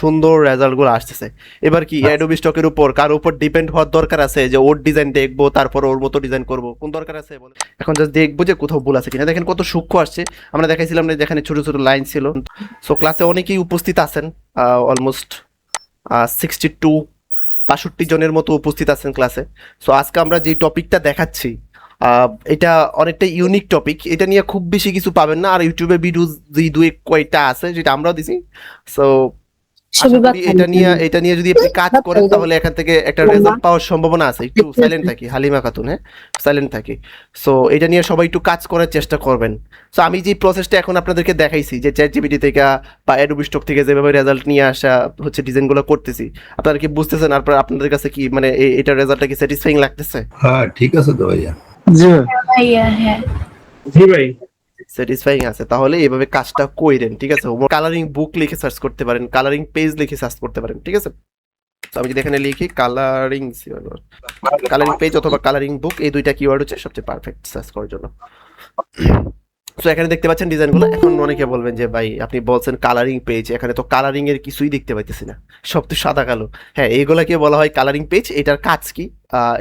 সুন্দর রেজাল্টগুলো আসতেছে। এবার কি অ্যাডোবি স্টকের উপর কার উপর ডিপেন্ড হওয়ার দরকার আছে যে ওর ডিজাইন দেখবো তারপর ওর মতো ডিজাইন করব, কোন দরকার আছে বলে? এখন জাস্ট দেখবো যে কোথাও ভুল আছে কিনা। দেখেন কত সূক্ষ্ম আসছে। আমরা দেখাইছিলাম না যেখানে ছোট ছোট লাইন ছিল। সো ক্লাসে অনেকেই উপস্থিত আছেন, অলমোস্ট 62 65 জনের মতো উপস্থিত আছেন ক্লাসে। সো আজকে আমরা যে টপিকটা দেখাচ্ছি এটা অনেকটা ইউনিক টপিক। এটা নিয়ে খুব বেশি কিছু পাবেন না, আর ইউটিউবে ভিডিও যে দুই কয়টা আছে যেটা আমরাও দিছি। সো আশা করি এটা নিয়ে যদি আপনি কাজ করেন তাহলে এখান থেকে একটা রেজাল্ট পাওয়ার সম্ভাবনা আছে। একটু সাইলেন্ট থাকি, হালিমা খাতুন, হ্যাঁ সাইলেন্ট থাকি। সো এটা নিয়ে সবাই একটু কাজ করার চেষ্টা করবেন। সো আমি যে প্রসেসটা এখন আপনাদেরকে দেখাইছি যে চ্যাট জিপিটি থেকে বা অ্যাডোবি স্টক থেকে যেভাবে রেজাল্ট নিয়ে আসা হচ্ছে, ডিজাইনগুলো করতেছি, আপনারা কি বুঝতেছেন? আর আপনাদের কাছে কি মানে এটার রেজাল্টটা কি স্যাটিসফাইং লাগতেছে? হ্যাঁ ঠিক আছে তো ভাইয়া। জি ভাইয়া হ্যাঁ জি ভাই। স্যাটিসফাইং আছে তাহলে এইভাবে কাজটা কইরেন, ঠিক আছে? কালারিং বুক লিখে সার্চ করতে পারেন, কালারিং পেজ লিখে সার্চ করতে পারেন, ঠিক আছে? তো আমি যদি এখানে লিখি কালারিং পেজ অথবা কালারিং বুক, এই দুইটা কিওয়ার্ড হচ্ছে সবচেয়ে পারফেক্ট সার্চ করার জন্য। সো এখানে দেখতে পাচ্ছেন ডিজাইনগুলো। এখন অনেকে বলবেন যে ভাই আপনি বলছেন কালারিং পেজ, এখানে তো কালারিং এর কিছুই দেখতে পাইতেছি না, সব তো সাদা কালো। হ্যাঁ, এইগুলাকে বলা হয় কালারিং পেজ। এটার কাজ কি,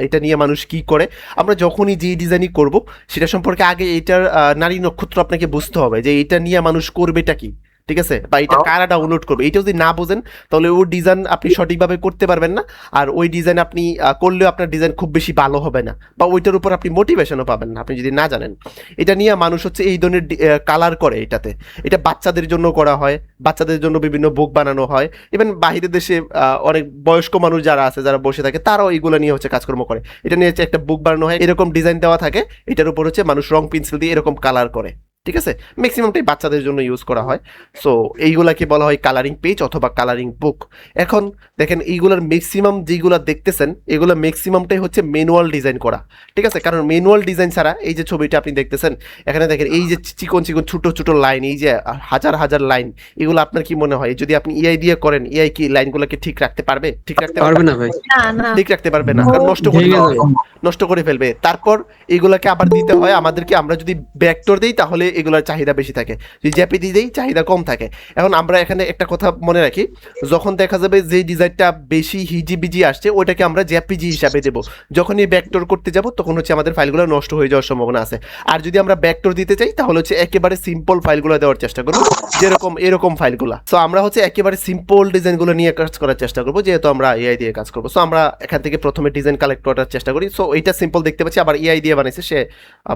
এটা নিয়ে মানুষ কি করে, আমরা যখনই যে ডিজাইনই করব সেটা সম্পর্কে আগে এটার নারী নক্ষত্র আপনাকে বুঝতে হবে যে এটা নিয়ে মানুষ করবেটা কি, ঠিক আছে? বা এটা কারা ডাউনলোড করবে, এটা যদি না বোঝেন তাহলে ওই ডিজাইন আপনি সঠিকভাবে করতে পারবেন না। আর ওই ডিজাইন আপনি করলেও আপনার ডিজাইন খুব বেশি ভালো হবে না, বা ওইটার উপর আপনি মোটিভেশনও পাবেন না আপনি যদি না জানেন। এটা নিয়ে মানুষ হচ্ছে এই ধরনের কালার করে। এটাতে এটা বাচ্চাদের জন্য করা হয়, বাচ্চাদের জন্য বিভিন্ন বুক বানানো হয়। ইভেন বাইরের দেশে অনেক বয়স্ক মানুষ যারা আছে, যারা বসে থাকে, তারাও এইগুলো নিয়ে হচ্ছে কাজকর্ম করে। এটা নিয়ে হচ্ছে একটা বুক বানানো হয়, এরকম ডিজাইন দেওয়া থাকে, এটার উপর হচ্ছে মানুষ রং পেন্সিল দিয়ে এরকম কালার করে, ঠিক আছে? ম্যাক্সিমামটাই বাচ্চাদের জন্য ইউজ করা হয়। সো এইগুলাকে বলা হয় কালারিং পেজ অথবা কালারিং বুক। এখন দেখেন এইগুলোর ম্যাক্সিমাম যেগুলো দেখতেছেন এগুলো ম্যাক্সিমামটাই হচ্ছে ম্যানুয়াল ডিজাইন করা, ঠিক আছে? কারণ ম্যানুয়াল ডিজাইন ছাড়া এই যে ছবিটা আপনি দেখতেছেন এখানে, দেখেন এই যে চিকন চিকন ছোট ছোট লাইন, এই যে হাজার হাজার লাইন, এগুলো আপনার কি মনে হয় যদি আপনি এআই দিয়ে করেন, এআই কি লাইনগুলোকে ঠিক রাখতে পারবে? ঠিক রাখতে পারবে না ভাই। না না ঠিক রাখতে পারবে না, কারণ নষ্ট করে ফেলবে, নষ্ট করে ফেলবে। তারপর এগুলাকে আবার দিতে হয় আমাদেরকে। আমরা যদি ভেক্টর দিই তাহলে এগুলোর চাহিদা বেশি থাকে, যদি জেপিজি দিই চাহিদা কম থাকে। এখন আমরা এখানে একটা কথা মনে রাখি, যখন দেখা যাবে যে ডিজাইনটা বেশি হিজিবিজি আসছে ওইটাকে আমরা জেপিজি হিসাবে দেবো। যখনই ভেক্টর করতে যাব তখন হচ্ছে আমাদের ফাইলগুলো নষ্ট হয়ে যাওয়ার সম্ভাবনা আছে। আর যদি আমরা ভেক্টর দিতে চাই তাহলে হচ্ছে একেবারে সিম্পল ফাইলগুলো দেওয়ার চেষ্টা করবো, যেরকম এরকম ফাইলগুলো। সো আমরা হচ্ছে একেবারে সিম্পল ডিজাইনগুলো নিয়ে কাজ করার চেষ্টা করবো, যেহেতু আমরা এআই দিয়ে কাজ করবো। সো আমরা এখান থেকে প্রথমে ডিজাইন কালেক্ট করার চেষ্টা করি। সো এইটা সিম্পল দেখতে পাচ্ছি, আবার এআই দিয়ে বানাইছে সে,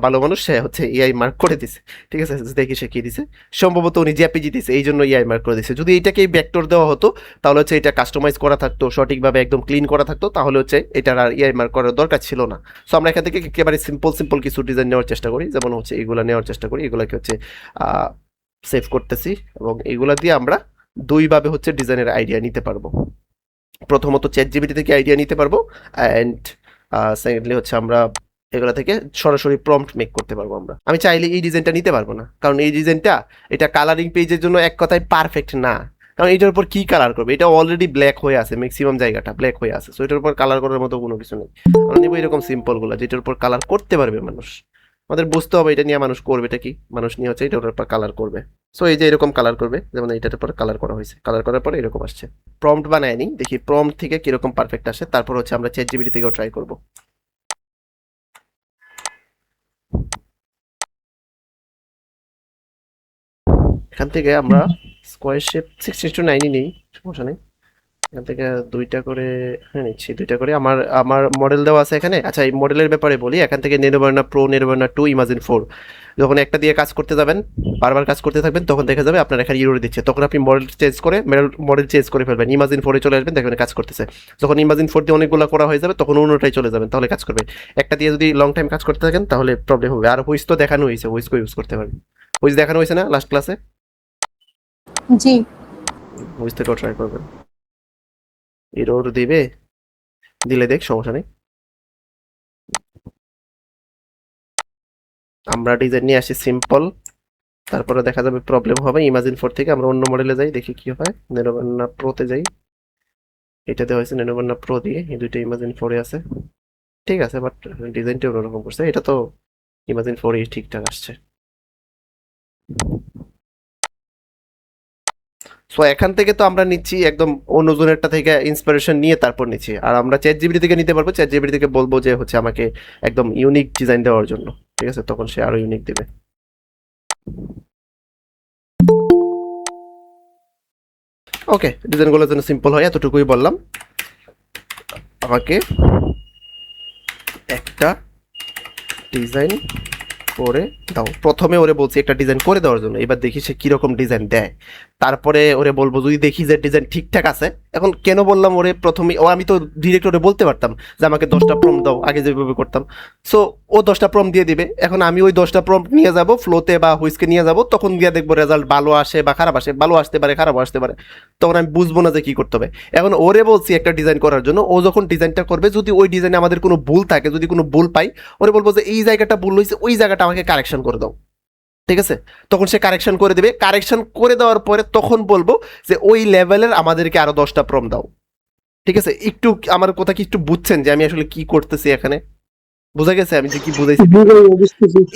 ভালো মানুষ, সে হচ্ছে এআই মার্ক করে দিছে, ঠিক আছে? দেখি সে কি দিছে, সম্ভবত উনি জেপিজি দিছে, এই জন্য এআই মার্ক করে দিছে। যদি এটাকে ভেক্টর দেওয়া হতো তাহলে হচ্ছে এটা কাস্টমাইজ করা থাকতো, সঠিকভাবে একদম ক্লিন করা থাকতো, তাহলে হচ্ছে এটার আর এআই মার্ক করার দরকার ছিল না। সো আমরা এখান থেকে একেবারে সিম্পল সিম্পল কিছু ডিজাইন নেওয়ার চেষ্টা করি, যেমন হচ্ছে এগুলা নেওয়ার চেষ্টা করি। এগুলাকে হচ্ছে সেভ করতেছি, এবং এগুলা দিয়ে আমরা দুইভাবে হচ্ছে ডিজাইনের আইডিয়া নিতে পারবো। প্রথমত চ্যাট জিপিটি থেকে আইডিয়া নিতে পারবো, অ্যান্ড সেকেন্ডলি হচ্ছে আমরা এগুলা থেকে সরাসরি প্রম্পট মেক করতে পারবো। আমি চাইলে এই ডিজাইনটা নিতে পারবো না, কারণ এই ডিজাইনটা এটা কালারিং পেজের জন্য এক কথায় পারফেক্ট না। কারণ এটার উপর কি কালার করবে, এটা অলরেডি ব্ল্যাক হয়ে আছে, ম্যাক্সিমাম জায়গাটা ব্ল্যাক হয়ে আছে। সো এটার উপর কালার করার মতো কোনো কিছু নেই। আমরা নিবো এরকম সিম্পলগুলো যেটার উপর কালার করতে পারবে মানুষ। আমাদের বুঝতে হবে এটা নিয়ে মানুষ করবে এটা কি, মানুষ নিয়ে হচ্ছে এটার উপর কালার করবে। সো এই যে এরকম কালার করবে, যেমন এইটার উপর কালার করা হয়েছে, কালার করার পরে এরকম আসছে। প্রম্পট বানায় নি, দেখি প্রম্পট থেকে কিরকম পারফেক্ট আসে, তারপর হচ্ছে আমরা চ্যাট জিপিটি থেকেও ট্রাই করবো। এখান থেকে আমরা স্কোয়ার শেপ 6:9 নেই, সমস্যা নেই। এখান থেকে দুইটা করে, হ্যাঁ নিচ্ছি দুইটা করে। আমার আমার মডেল দেওয়া আছে এখানে। আচ্ছা, এই মডেলের ব্যাপারে বলি। এখান থেকে নেনোভার্না প্রো, নেনোভার্না 2, ইমাজিন 4, যখন একটা দিয়ে কাজ করতে যাবেন, বারবার কাজ করতে থাকবেন, তখন দেখা যাবে আপনার এখানে ইরর দিচ্ছে। তখন আপনি মডেল চেঞ্জ করে ফেলবেন, ইমাজিন 4-এ চলে আসবেন, দেখবেন কাজ করতেছে। যখন ইমাজিন 4 দিয়ে অনেকগুলো করা হয়ে যাবে তখন অন্যটাই চলে যাবেন, তাহলে কাজ করবে। একটা দিয়ে যদি লং টাইম কাজ করতে থাকেন তাহলে প্রবলেম হবে। আর হুইস তো দেখানো হয়েছে, হুইসকে ইউজ করতে পারবেন। হুইস দেখানো হয়েছে না লাস্ট ক্লাসে? জি হুইস থেকেও ট্রাই করবেন। ইরর দিবে, দিলে দেখ, সমস্যা নেই। আমরা ডিজাইন নিয়ে আসি সিম্পল, তারপরে দেখা যাবে প্রবলেম হবে। ইমাজিন 4 থেকে আমরা অন্য মডেলে যাই, দেখি কি হয়। নেনোভার্না প্রোতে যাই, এটাতে হয়েছে নেনোভার্না প্রো দিয়ে, এই দুইটা ইমাজিন 4-এ আছে, ঠিক আছে। বাট ডিজাইনটা অন্যরকম করছে, এটা তো ইমাজিন 4-এই ঠিকঠাক আসছে। সো এখান থেকে তো আমরা নিচ্ছি একদম অন্যজনেরটা থেকে ইন্সপিরেশন নিয়ে তারপর নিচ্ছি, আর আমরা চ্যাট জিপিটি থেকে নিতে পারবো, চ্যাট জিপিটি থেকে বলবো যে হচ্ছে আমাকে একদম ইউনিক ডিজাইন দেওয়ার জন্য, ঠিক আছে, তখন সে আরো ইউনিক দেবে। ওকে, ডিজাইনগুলো যেন সিম্পল হয় এতটুকুই বললাম। আমাকে একটা ডিজাইন করে দাও, প্রথমে ওরে বলছি একটা ডিজাইন করে দেওয়ার জন্য, এবার দেখি সে কিরকম ডিজাইন দেয়, তারপরে ওরে বলবো যদি দেখি যে ডিজাইন ঠিকঠাক আছে। এখন কেন বললাম ওরে প্রথমে, ও আমি তো ডিরেক্ট ওরে বলতে পারতাম যে আমাকে 10টা প্রম্পট দাও, আগে যেভাবে করতাম। সো ও 10টা প্রম্পট দিয়ে দিবে, এখন আমি ওই 10টা প্রম্পট নিয়ে যাব ফ্লোতে বা হুইসকে নিয়ে যাব, তখন গিয়ে দেখবো রেজাল্ট ভালো আসে বা খারাপ আসে, ভালো আসতে পারে খারাপ আসতে পারে, তখন আমি বুঝবো না যে কি করতে হবে। এখন ওরে বলছি একটা ডিজাইন করার জন্য, ও যখন ডিজাইনটা করবে যদি ওই ডিজাইনে আমাদের কোনো ভুল থাকে, যদি কোনো ভুল পাই, ওরে বলবো যে এই জায়গাটা ভুল হয়েছে, ওই জায়গাটা আমাকে কারেকশন করে দাও, ঠিক আছে। তখন সে কারেকশন করে দেবে, কারেকশন করে দেওয়ার পরে তখন বলবো যে ওই লেভেলের আমাদেরকে আরো 10টা প্রম দাও, ঠিক আছে। একটু আমার কথা কি একটু বুঝছেন যে আমি আসলে কি করতেছি এখানে? বোঝা গেছে আমি যে কি বুঝাইছি?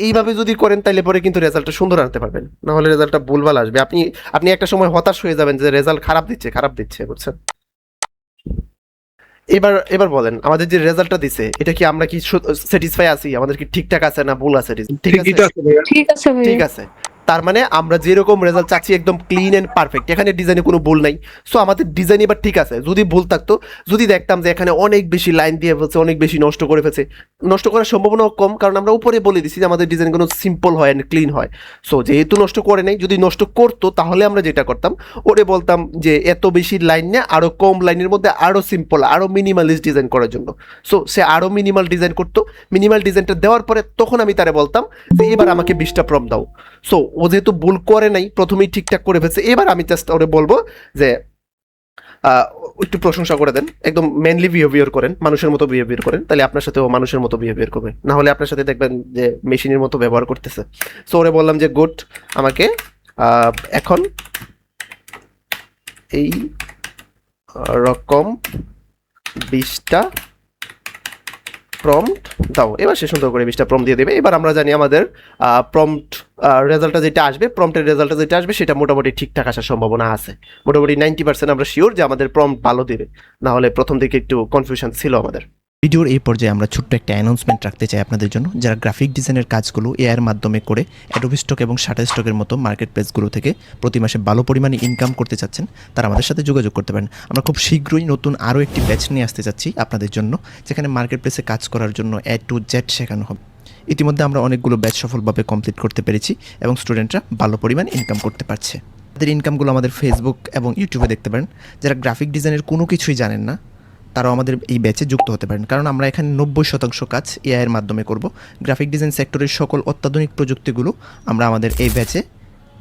এইভাবে যদি করেন তাহলে পরে কিন্তু রেজাল্টটা সুন্দর আনতে পারবেন, না হলে রেজাল্টটা ভুলভাল আসবে। আপনি আপনি একটা সময় হতাশ হয়ে যাবেন যে রেজাল্ট খারাপ দিচ্ছে, বুঝছেন? এবার এবার বলেন আমাদের যে রেজাল্টটা দিছে এটা কি আমরা কি স্যাটিসফাই আছি, আমাদের কি ঠিকঠাক আছে না ভুল আছে? ঠিক আছে, ঠিক আছে ভাইয়া। ঠিক আছে। তার মানে আমরা যেরকম রেজাল্ট চাচ্ছি একদম ক্লিন এন্ড পারফেক্ট, এখানে ডিজাইনে কোনো ভুল নাই। সো আমাদের ডিজাইন এবার ঠিক আছে। যদি ভুল থাকতো, যদি দেখতাম যে এখানে অনেক বেশি লাইন দিয়ে ফেলছে, অনেক বেশি নষ্ট করে ফেলছে, নষ্ট করার সম্ভাবনা কম, কারণ আমরা উপরে বলে দিছি যে আমাদের ডিজাইনগুলো সিম্পল হয় এন্ড ক্লিন হয়। সো যেহেতু নষ্ট করে নাই, যদি নষ্ট করতো তাহলে আমরা যেটা করতাম, ওরে বলতাম যে এত বেশি লাইন না, আরো কম লাইনের মধ্যে আরো সিম্পল আরো মিনিমালিস্ট ডিজাইন করার জন্য। সো সে আরো মিনিমাল ডিজাইন করতো, মিনিমাল ডিজাইনটা দেওয়ার পরে তখন আমি তারে বলতাম যে এবার আমাকে 20টা প্রম দাও। সো ও যেহেতু ভুল করে নাই, প্রথমেই ঠিকঠাক করে ফেলছে, এবার আমি জাস্ট ওরে বলবো যে আহ, একটু প্রশংসা করে দেন, একদম মেনলি বিহেভিয়ার করেন, মানুষের মতো বিহেভিয়ার করেন, তাহলে আপনার সাথে ও মানুষের মতো বিহেভিয়ার করবে, না হলে আপনার সাথে দেখবেন যে মেশিনের মতো ব্যবহার করতেছে। সো ওরে বললাম যে গুড, আমাকে এখন এই রকম 20টা প্রম্পট দাও। এবার সে সুন্দর করে 20টা প্রম্পট দিয়ে দেবে। এবার আমরা জানি আমাদের প্রম্পট রেজাল্টটা যেটা আসবে, প্রম্পটের রেজাল্টটা যেটা আসবে সেটা মোটামুটি ঠিকঠাক আসার সম্ভাবনা আছে। মোটামুটি 90% আমরা শিওর যে আমাদের প্রম্পট ভালো দেবে, না হলে প্রথম দিকে একটু কনফিউশন ছিল আমাদের। ভিডিওর এই পর্যায়ে আমরা ছোট্ট একটা অ্যানাউন্সমেন্ট রাখতে চাই আপনাদের জন্য, যারা গ্রাফিক ডিজাইনের কাজগুলো এআইয়ের মাধ্যমে করে অ্যাডোবি স্টক এবং শাটারস্টকের মতো মার্কেট প্লেসগুলো থেকে প্রতি মাসে ভালো পরিমাণে ইনকাম করতে চাচ্ছেন, তারা আমাদের সাথে যোগাযোগ করতে পারেন। আমরা খুব শীঘ্রই নতুন আরও একটি ব্যাচ নিয়ে আসতে চাচ্ছি আপনাদের জন্য, যেখানে মার্কেট প্লেসে কাজ করার জন্য A to Z শেখানো হবে। ইতিমধ্যে আমরা অনেকগুলো ব্যাচ সফলভাবে কমপ্লিট করতে পেরেছি এবং স্টুডেন্টরা ভালো পরিমাণ ইনকাম করতে পারছে। তাদের ইনকামগুলো আমাদের ফেসবুক এবং ইউটিউবে দেখতে পারেন। যারা গ্রাফিক ডিজাইনের কোনো কিছুই জানেন না, তারাও আমাদের এই ব্যাচে যুক্ত হতে পারেন, কারণ আমরা এখানে 90% কাজ এআইয়ের মাধ্যমে করব। গ্রাফিক ডিজাইন সেক্টরের সকল অত্যাধুনিক প্রযুক্তিগুলো আমরা আমাদের এই ব্যাচে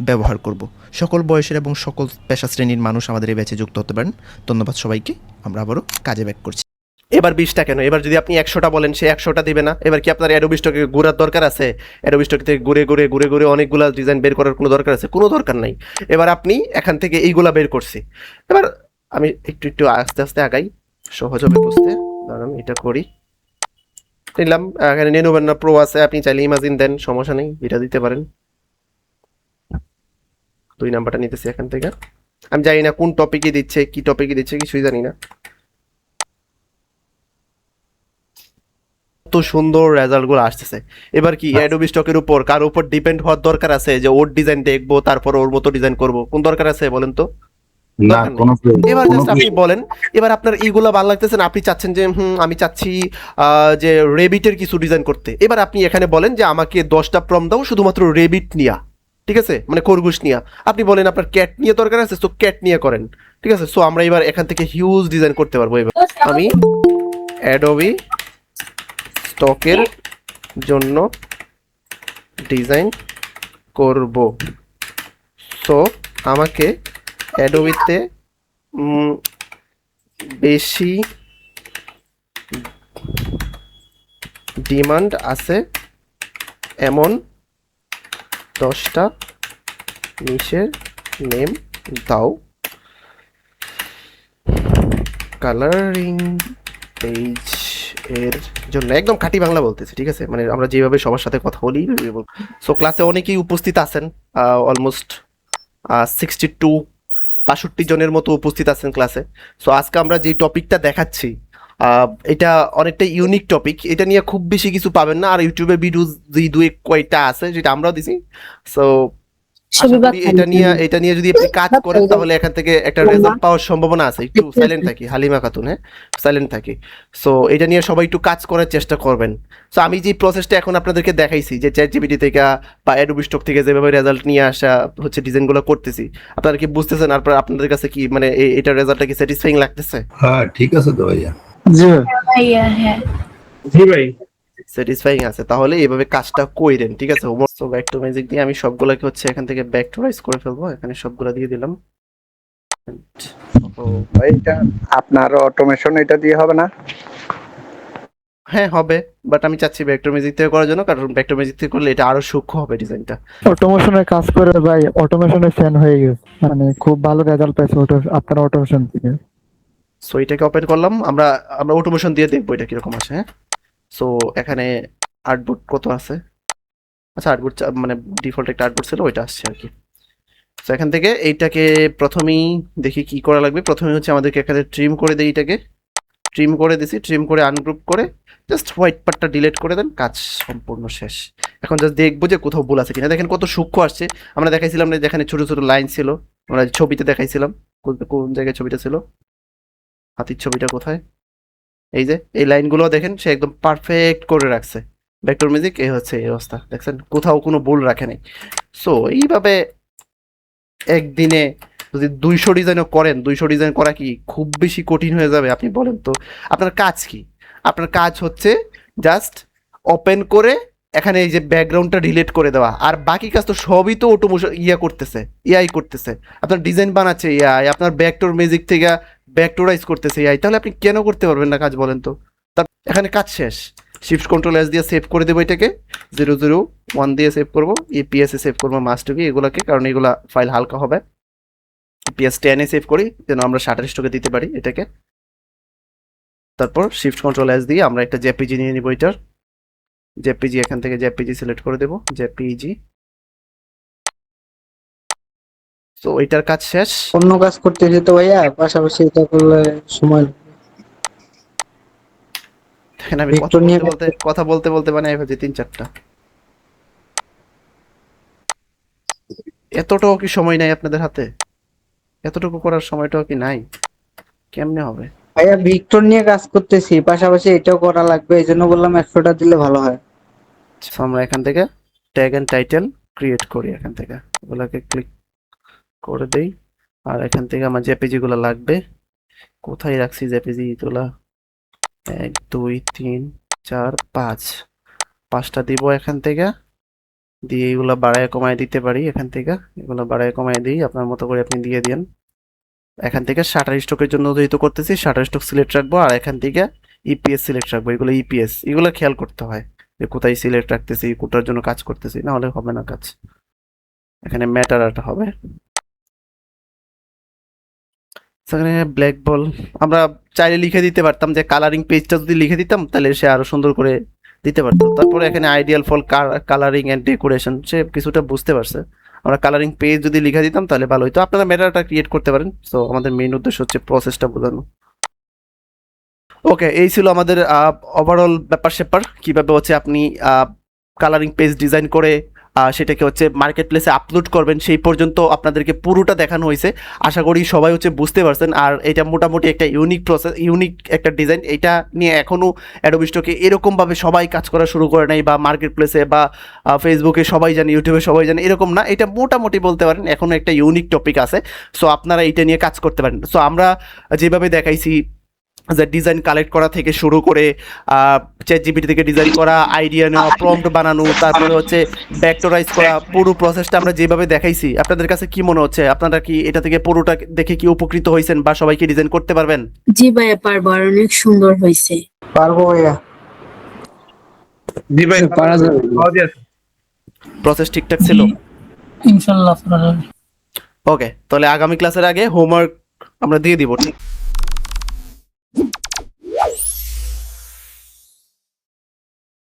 ব্যবহার করব। সকল বয়সের এবং সকল পেশা শ্রেণীর মানুষ আমাদের এই ব্যাচে যুক্ত হতে পারেন। ধন্যবাদ সবাইকে। আমরা আবারও কাজে ব্যাক করছি। এবার 20টা কেন? এবার যদি আপনি 100টা বলেন, সে 100টা দিবে না। এবার কি আপনার অ্যাডোবি স্টকে ঘোরার দরকার আছে? অ্যাডোবি স্টক থেকে ঘুরে অনেকগুলা ডিজাইন বের করার কোনো দরকার আছে? কোনো দরকার নাই। এবার আপনি এখান থেকে এইগুলা বের করছি। এবার আমি একটু আস্তে আস্তে আগাই, সহজ হবে বুঝতে। দাঁড়ান এটা করি, নিলাম। এখানে নেনোভেন্না প্রো আছে, আপনি চাইলে ইমাজিন দেন, সমস্যা নেই, এটা দিতে পারেন। 2 নাম্বারটা নিতেছি এখান থেকে। আমি জানি না কোন টপিকে দিচ্ছে, কি টপিকে দিচ্ছে কিছুই জানি না। তো সুন্দর রেজাল্ট গুলো আসতেছে। এবার কি অ্যাডোবি স্টকের উপর কার উপর ডিপেন্ড হওয়ার দরকার আছে যে ওর ডিজাইন দেখবো তারপর ওর মতো ডিজাইন করব? কোন দরকার আছে বলেন তো? না দরকার নেই। কোনো এবার জাস্ট আপনি বলেন, এবার আপনার এইগুলো ভালো লাগতেছে না, আপনি চাচ্ছেন যে আমি চাচ্ছি যে রেবিটের কিছু ডিজাইন করতে। এবার আপনি এখানে বলেন যে আমাকে 10টা প্রম দাও শুধুমাত্র রেবিট নিয়া, ঠিক আছে, মানে খরগোশ নিয়া। আপনি বলেন আপনার ক্যাট নিয়ে দরকার আছে, তো ক্যাট নিয়ে করেন, ঠিক আছে। সো আমরা এবার এখান থেকে হিউজ ডিজাইন করতে পারবো। এবার আমি অ্যাডোবি স্টকের জন্য ডিজাইন করব। সো আমাকে অ্যাডোবিতে বেশি ডিমান্ড আছে এমন 10টা নিশের নেম দাও। কালারিং পেজ এর জন্য, একদম খাঁটি বাংলা বলতেছি, ঠিক আছে, মানে আমরা যেভাবে সবার সাথে কথা বলি। সো ক্লাসে অনেকেই উপস্থিত আছেন, অলমোস্ট 62 62 জনের মতো উপস্থিত আছেন ক্লাসে। সো আজকে আমরা যে টপিকটা দেখাচ্ছি এটা অনেকটা ইউনিক টপিক, এটা নিয়ে খুব বেশি কিছু পাবেন না, আর ইউটিউবে ভিডিও যে দুই কয়টা আছে যেটা আমরাও দিছি। সো আশা করি এটা নিয়ে যদি আপনি কাজ করেন তাহলে এখান থেকে একটা রেজাল্ট পাওয়ার সম্ভাবনা আছে। একটু সাইলেন্ট থাকি, হালিমা খাতুন, হ্যাঁ সাইলেন্ট থাকি। সো এটা নিয়ে সবাই একটু কাজ করার চেষ্টা করবেন। সো আমি যে প্রসেসটা এখন আপনাদেরকে দেখাইছি যে চ্যাট জিপিটি থেকে বা অ্যাডোবি স্টক থেকে যেভাবে রেজাল্ট নিয়ে আসা হচ্ছে, ডিজাইনগুলো করতেছি, আপনারা কি বুঝতেছেন? আর আপনাদের কাছে কি মানে এটার রেজাল্টটা কি স্যাটিসফাইং লাগতেছে? হ্যাঁ ঠিক আছে তো ভাইয়া। জি ভাইয়া হ্যাঁ। জি ভাই। স্যাটিসফাইং আছে, তাহলে এইভাবে কাজটা কইরেন, ঠিক আছে? সো ব্যাক টু ম্যাজিক দিয়ে আমি সবগুলোকে হচ্ছে এখান থেকে ব্যাক টু রাইজ করে ফেলবো, এখানে সবগুলো দিয়ে দিলাম। এইটা আপনার অটোমেশন এটা দিয়ে হবে না? হ্যাঁ হবে, বাট আমি চাচ্ছি ভেক্টর ম্যাজিক থেকে করার জন্য, কারণ ভেক্টর ম্যাজিক থেকে করলে এটা আরো সূক্ষ্ম হবে ডিজাইনটা। অটোমেশনের কাজ করে ভাই অটোমেশনের ফ্যান হয়ে গেছে, মানে খুব ভালো রেজাল্ট পাইছে আপনার অটোমেশন থেকে। সো এটাকে ওপেন করলাম, আমরা অটোমেশন দিয়ে দেখবো এটা কিরকম আসে। হ্যাঁ, সো এখানে আর্টবোর্ড কত আছে? আচ্ছা আর্টবোর্ড মানে ডিফল্ট একটা আর্টবোর্ড ছিল, ওইটা আসছে আর কি। সো এখান থেকে এইটাকে প্রথমেই দেখি কি করা লাগবে। প্রথমে হচ্ছে আমাদেরকে এখানে ট্রিম করে দেই, এটাকে ট্রিম করে দিছি, ট্রিম করে আনগ্রুপ করে জাস্ট হোয়াইট পার্টটা ডিলিট করে দেন, কাজ সম্পূর্ণ শেষ। এখন জাস্ট দেখবো যে কোথাও ভুল আছে কিনা। দেখেন কত সূক্ষ্ম আসছে। আমরা দেখাইছিলাম না যেখানে ছোট ছোট লাইন ছিল, আমরা ছবিতে দেখাইছিলাম। কোন জায়গায় ছবিটা ছিল? হাতির ছবিটা কোথায়? এই যে এই লাইনগুলো দেখেন, সে একদম পারফেক্ট করে রাখছে। ভেক্টর ম্যাজিক এই হচ্ছে এই অবস্থা, দেখছেন কোথাও কোনো ভুল রাখে নাই। সো এইভাবে একদিনে যদি 200 ডিজাইনও করেন, 200 ডিজাইন করা কি খুব বেশি কঠিন হয়ে যাবে? আপনি বলেন তো। আপনার কাজ কি? আপনার কাজ হচ্ছে জাস্ট ওপেন করে এখানে এই যে ব্যাকগ্রাউন্ডটা ডিলিট করে দেওয়া, আর বাকি কাজ তো সবই তো অটোমেশন করতেছে, এআই করতেছে। আপনার ডিজাইন বানাচ্ছে এআই, আপনার ভেক্টর ম্যাজিক থেকে ভেক্টরাইজ করতেছে এআই, তাহলে আপনি কেন করতে পারবেন না কাজ বলেন তো? তার এখানে কাজ শেষ। শিফট কন্ট্রোল এস দিয়ে সেভ করে দেবো, এটাকে 001 দিয়ে সেভ করবো, এপিএস এ সেভ করবো মাস্ট বি এগুলোকে, কারণ এগুলা ফাইল হালকা হবে। এপিএস 10 এ সেভ করি যেন আমরা শাটার স্টকে দিতে পারি এটাকে। তারপর শিফট কন্ট্রোল এস দিয়ে আমরা একটা জেপিজি নিয়ে নিব, এটার জেপিজি এখান থেকে জেপিজি সিলেক্ট করে দেব, জেপিজি। সো এটার কাজ শেষ। অন্য কাজ করতে যেত ভাইয়া, পাশাপাশি এটা করলে সময় দেখেন আমি Vector নিয়ে কথা বলতে বলতে মানে হচ্ছে 3-4টা। এতটাও কি সময় নাই আপনাদের হাতে? এতটুকু করার সময়টাও কি নাই? কেমনে হবে? ভাইয়া ভিক্টর নিয়ে কাজ করতেছি, পাশাপাশি এটাও করা লাগবে, এই জন্য বললাম 100টা দিলে ভালো হয়। So, আমরা এখান থেকে ট্যাগ এন্ড টাইটেল ক্রিয়েট করি, এখান থেকে এগুলাকে ক্লিক করে দেই। আর এখান থেকে আমার জেপিজি গুলো লাগবে, কোথায় রাখছি জেপিজি গুলা? 1 2 3 4 5, 5টা দিব এখান থেকে। দিয়ে এগুলো বাড়ায় কমায় দিতে পারি এখান থেকে, এগুলো বাড়ায় কমায় দিই, আপনার মতো করে আপনি দিয়ে দেন। এখান থেকে শাটার স্টকের জন্য যেহেতু করতেছি শাটার স্টক সিলেক্ট রাখবো, আর এখান থেকে ইপিএস সিলেক্ট রাখবো। এগুলো ইপিএস, এগুলো খেয়াল করতে হয় যে কোথায় সিলেক্ট রাখতেছি, কোটার জন্য কাজ করতেছি, না হলে হবে না কাজ। এখানে ম্যাটারটা হবে, সেখানে ব্ল্যাক বল আমরা চাইলে লিখে দিতে পারতাম যে কালারিং পেজটা যদি লিখে দিতাম তাহলে সে আরো সুন্দর করে দিতে পারতো। তারপরে এখানে ideal for colouring and decoration, সে কিছুটা বুঝতে পারছে। আমরা কালারিং পেজ যদি লিখে দিতাম তাহলে ভালো হতো। আপনারা ম্যাটারটা ক্রিয়েট করতে পারেন। সো আমাদের মেইন উদ্দেশ্য হচ্ছে প্রসেসটা বোঝানো। ওকে, এই ছিল আমাদের ওভারঅল ব্যাপার স্যাপার, কিভাবে হচ্ছে আপনি কালারিং পেজ ডিজাইন করে সেটাকে হচ্ছে মার্কেট প্লেসে আপলোড করবেন, সেই পর্যন্ত আপনাদেরকে পুরোটা দেখানো হয়েছে। আশা করি সবাই হচ্ছে বুঝতে পারছেন। আর এটা মোটামুটি একটা ইউনিক প্রসেস, ইউনিক একটা ডিজাইন। এটা নিয়ে এখনও অ্যাডোবি স্টকে এরকমভাবে সবাই কাজ করা শুরু করে নাই, বা মার্কেট প্লেসে বা ফেসবুকে সবাই জানে, ইউটিউবে সবাই জানে, এরকম না। এটা মোটামুটি বলতে পারেন এখনও একটা ইউনিক টপিক আছে। সো আপনারা এটা নিয়ে কাজ করতে পারেন। সো আমরা যেভাবে দেখাইছি যে ডিজাইন কালেক্ট করা থেকে শুরু করে চ্যাট জিপিটি থেকে ডিজাইন করা, আইডিয়া নেওয়া, প্রম্পট বানানো, তারপরে হচ্ছে ভেক্টরাইজ করা, পুরো প্রসেসটা আমরা যেভাবে দেখাইছি, আপনাদের কাছে কি মনে হচ্ছে? আপনারা কি এটা থেকে পুরোটা দেখে কি উপকৃত হয়েছেন, বা সবাইকে ডিজাইন করতে পারবেন? জি ভাইয়া পারবো, আর অনেক সুন্দর হয়েছে। পারবো ভাইয়া। জি ভাই পারা যাবে। প্রসেস ঠিকঠাক ছিল? ইনশাআল্লাহ পারা যাবে। ওকে, তাহলে আগামী ক্লাসের আগে হোমওয়ার্ক আমরা দিয়ে দিব, ঠিক?